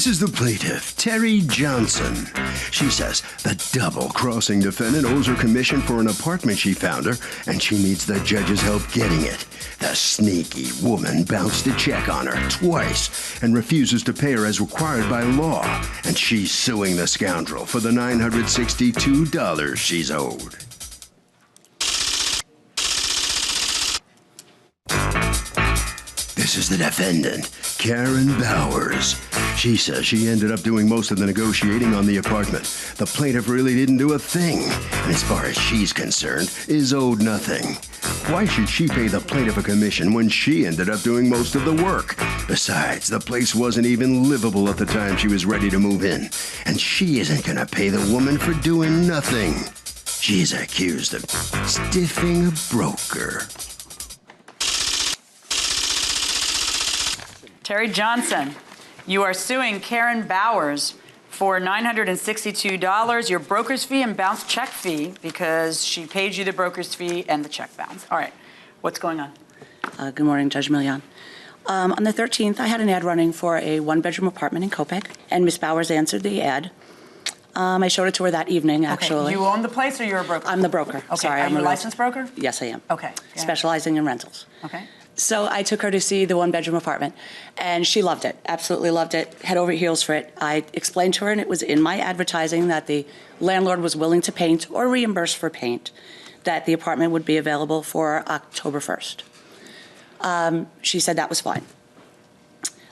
This is the plaintiff, Terry Johnson. She says the double-crossing defendant owes her commission for an apartment she found her, and she needs the judge's help getting it. The sneaky woman bounced a check on her twice and refuses to pay her as required by law, and she's suing the scoundrel for the $962 she's owed. This is the defendant, Karen Bowers. She says she ended up doing most of the negotiating on the apartment. The plaintiff really didn't do a thing, and as far as she's concerned, is owed nothing. Why should she pay the plaintiff a commission when she ended up doing most of the work? Besides, the place wasn't even livable at the time she was ready to move in, and she isn't gonna pay the woman for doing nothing. She's accused of stiffing a broker. Terry Johnson, you are suing Karen Bowers for $962, your broker's fee and bounce check fee, because she paid you the broker's fee and the check bounce. All right, what's going on? Good morning, Judge Milian. On the 13th, I had an ad running for a one-bedroom apartment in Copiague, and Ms. Bowers answered the ad. I showed it to her that evening, actually. Okay. You own the place or you're a broker? I'm the broker. Okay. Sorry, Are I'm you a a licensed broker? Yes, I am. Okay. Specializing in rentals. Okay. So I took her to see the one-bedroom apartment, and she loved it, absolutely loved it, head over heels for it. I explained to her, and it was in my advertising, that the landlord was willing to paint or reimburse for paint, that the apartment would be available for October 1st. She said that was fine.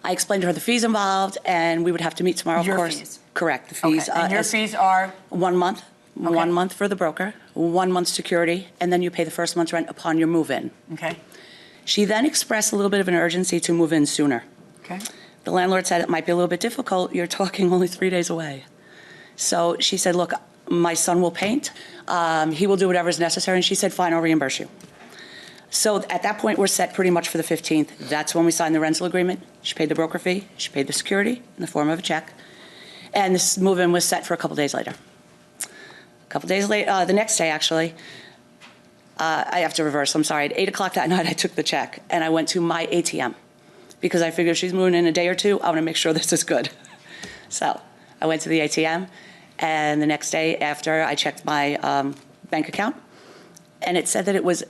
I explained to her the fees involved, and we would have to meet tomorrow, of course. Your fees? Correct, the fees. Okay. And your fees are? 1 month. Okay. 1 month for the broker, 1 month security, and then you pay the first month's rent upon your move-in. Okay. She then expressed a little bit of an urgency to move in sooner. Okay. The landlord said it might be a little bit difficult. You're talking only 3 days away. So she said, look, my son will paint. He will do whatever's necessary. And she said, fine, I'll reimburse you. So at that point, we're set pretty much for the 15th. That's when we signed the rental agreement. She paid the broker fee. She paid the security in the form of a check. And this move-in was set for a couple days later. A couple days later, the next day, actually, I have to reverse, I'm sorry. At 8 o'clock that night, I took the check, and I went to my ATM, because I figured if she's moving in a day or two, I want to make sure this is good. So I went to the ATM, and the next day after, I checked my bank account, and it said that it was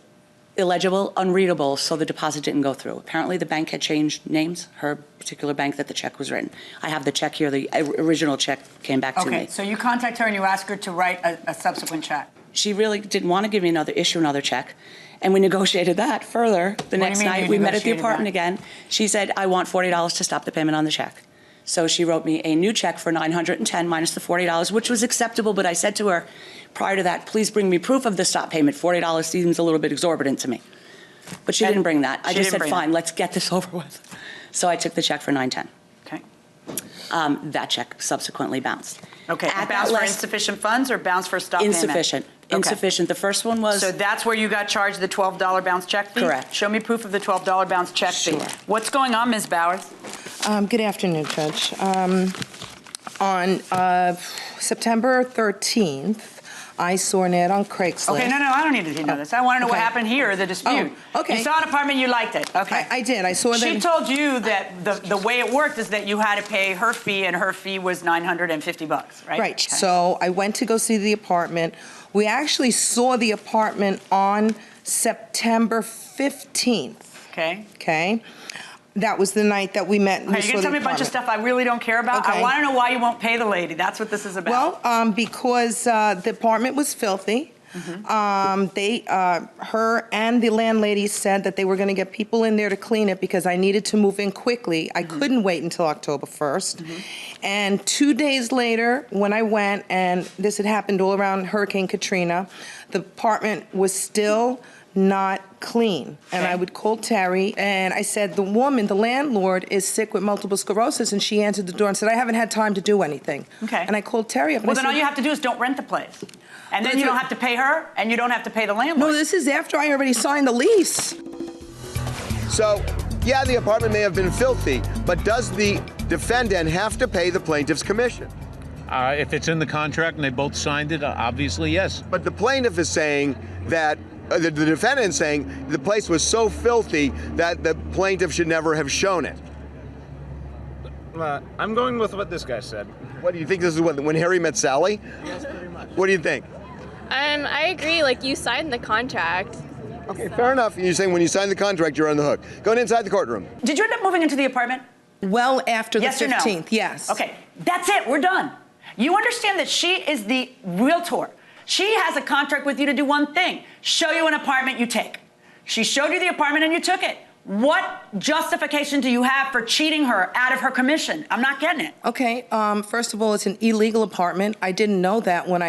illegible, unreadable, so the deposit didn't go through. Apparently, the bank had changed names, her particular bank that the check was written. I have the check here. The original check came back to me. Okay, so you contact her and you ask her to write a subsequent check. She really didn't want to give me another check. And we negotiated that further. The next night, we met at the apartment again. She said, I want $40 to stop the payment on the check. So she wrote me a new check for $910 minus the $40, which was acceptable, but I said to her prior to that, please bring me proof of the stop payment. $40 seems a little bit exorbitant to me. But she didn't bring that. I just said, fine, let's get this over with. So I took the check for $910. Okay. That check subsequently bounced. Okay, bounced for insufficient funds or bounced for stop payment? Insufficient. Okay. Insufficient. The first one was... So that's where you got charged the $12 bounce check fee? Correct. Show me proof of the $12 bounce check fee. Sure. What's going on, Ms. Bowers? Good afternoon, Judge. On September 13th, I saw an ad on Craigslist. Okay, no, I don't need to know this. I want to know what happened here, the dispute. Oh, okay. You saw an apartment, you liked it. Okay. I did. I saw that. She told you that the way it worked is that you had to pay her fee, and her fee was $950, right? Right. Okay. So I went to go see the apartment. We actually saw the apartment on September 15th. Okay. Okay. That was the night that we met. And okay, you're going to tell me a bunch of stuff I really don't care about? Okay. I want to know why you won't pay the lady. That's what this is about. Well, because the apartment was filthy. Mm-hmm. Her and the landlady said that they were going to get people in there to clean it because I needed to move in quickly. I couldn't wait until October 1st. And 2 days later, when I went, and this had happened all around Hurricane Katrina, the apartment was still not clean. And I would call Terry, and I said, the woman, the landlord, is sick with multiple sclerosis, and she answered the door and said, I haven't had time to do anything. Okay. And I called Terry up. Well, then all you have to do is don't rent the place. And then you don't have to pay her, and you don't have to pay the landlord. No, this is after I already signed the lease. So, yeah, the apartment may have been filthy, but does the defendant have to pay the plaintiff's commission? If it's in the contract and they both signed it, obviously, yes. But the plaintiff is saying that the defendant is saying the place was so filthy that the plaintiff should never have shown it. I'm going with what this guy said. What do you think this is when Harry met Sally? Yes, pretty much. What do you think? I agree. Like, you signed the contract. Okay, fair enough. You're saying when you sign the contract, you're on the hook. Going inside the courtroom. Did you end up moving into the apartment? Well, after the Yes or no? 15th, yes. Okay, that's it. We're done. You understand that she is the realtor. She has a contract with you to do one thing: show you an apartment, you take. She showed you the apartment and you took it. What justification do you have for cheating her out of her commission? I'm not getting it. Okay, first of all, it's an illegal apartment. I didn't know that when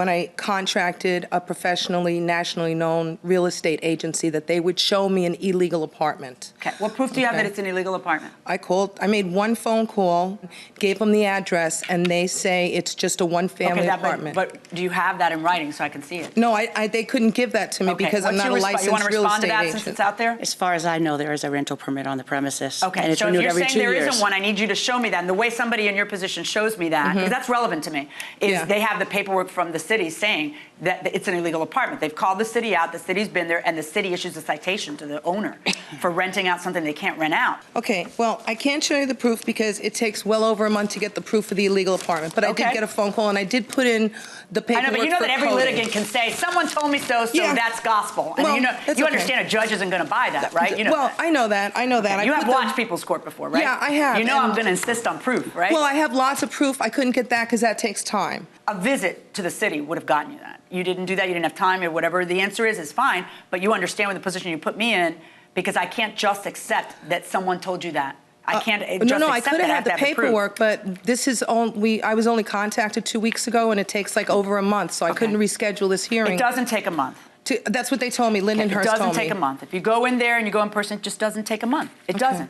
I contracted a professionally, nationally known real estate agency that they would show me an illegal apartment. Okay, what proof do you have that it's an illegal apartment? I made one phone call, gave them the address, and they say it's just a one-family apartment. But do you have that in writing so I can see it? No, they couldn't give that to me Okay, because I'm what's not your a response? You want licensed to real respond to estate that agent. since it's out there? As far as I know, there is a rental permit on the premises. Okay, And it's so if renewed you're every saying 2 there years. isn't one, I need you to show me that. And the way somebody in your position shows me that, because that's relevant to me, is Yeah. they have the paperwork from the city saying that it's an illegal apartment. They've called the city out, the city's been there, and the city issues a citation to the owner for renting out something they can't rent out. Okay, well, I can't show you the proof because it takes well over a month to get the proof of the illegal apartment. But I did Okay. get a phone call, and I did put in the I paperwork know, but you know for that every coding. litigant can say, someone told me so, Yeah. that's gospel. And Well, you know, that's you okay. understand a judge isn't going to buy that, right? You know Well, that. I know that. I You put have watched People's Court before, right? Yeah, I have, You know I'm and- going to insist on proof, right? Well, I have lots of proof. I couldn't get that because that takes time. A visit to the city would have gotten you that. You didn't do that, you didn't have time, or whatever the answer is fine, but you understand what the position you put me in, because I can't just accept that someone told you that. I can't just No, I accept could that. have had the to have proof. paperwork, but this is I was only contacted 2 weeks ago, and it takes like over a month, so I couldn't reschedule this hearing. It doesn't take a month. That's what they told me. Lyndon It Hurst doesn't told me. take a month. If you go in there and you go in person, it just doesn't take a month. It doesn't.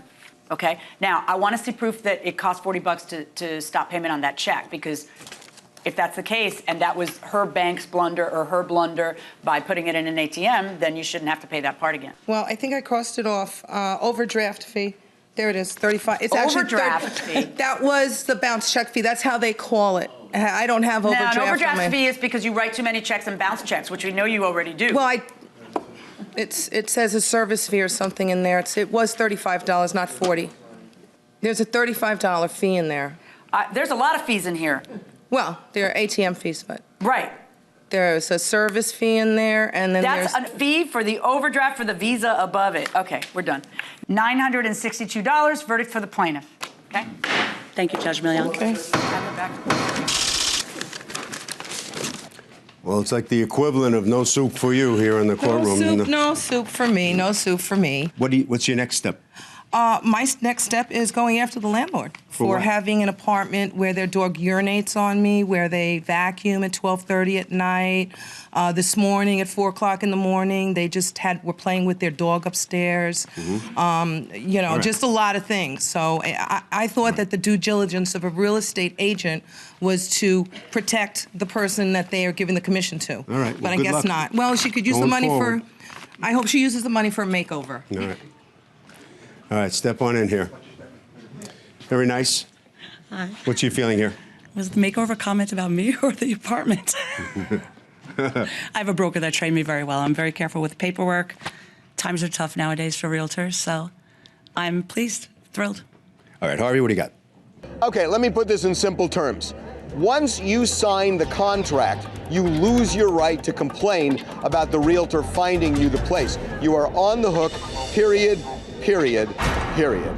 Okay? Now, I want to see proof that it cost $40 to stop payment on that check, because if that's the case, and that was her bank's blunder or her blunder by putting it in an ATM, then you shouldn't have to pay that part again. Well, I think I crossed it off. Overdraft fee. There it is, 35. It's Overdraft actually fee. That was the bounce check fee. That's how they call it. I don't have overdraft. Now, an on overdraft my- fee is because you write too many checks and bounce checks, which we know you already do. Well, it says a service fee or something in there. It was $35, not 40. There's a $35 fee in there. There's a lot of fees in here. Well, there are ATM fees, but Right. there's a service fee in there, and then That's there's... a fee for the overdraft for the Visa above it. Okay, we're done. $962, verdict for the plaintiff. Okay? Thank you, Judge Millian. Okay. Well, it's like the equivalent of no soup for you here in the courtroom. No soup for me. No soup for me. What's your next step? My next step is going after the landlord for what? having an apartment where their dog urinates on me, where they vacuum at 12:30 at night. This morning at 4 o'clock in the morning, they just were playing with their dog upstairs. Just a lot of things. So I thought that the due diligence of a real estate agent was to protect the person that they are giving the commission to. All right, well, but I good guess luck. not. Well, she could use the Going money forward. I hope she uses the money for a makeover. All right. All right, step on in here. Very nice. Hi. What's your feeling here? Was the makeover comment about me or the apartment? I have a broker that trained me very well. I'm very careful with paperwork. Times are tough nowadays for realtors, so I'm pleased, thrilled. All right, Harvey, what do you got? Okay, let me put this in simple terms. Once you sign the contract, you lose your right to complain about the realtor finding you the place. You are on the hook, period, period, period.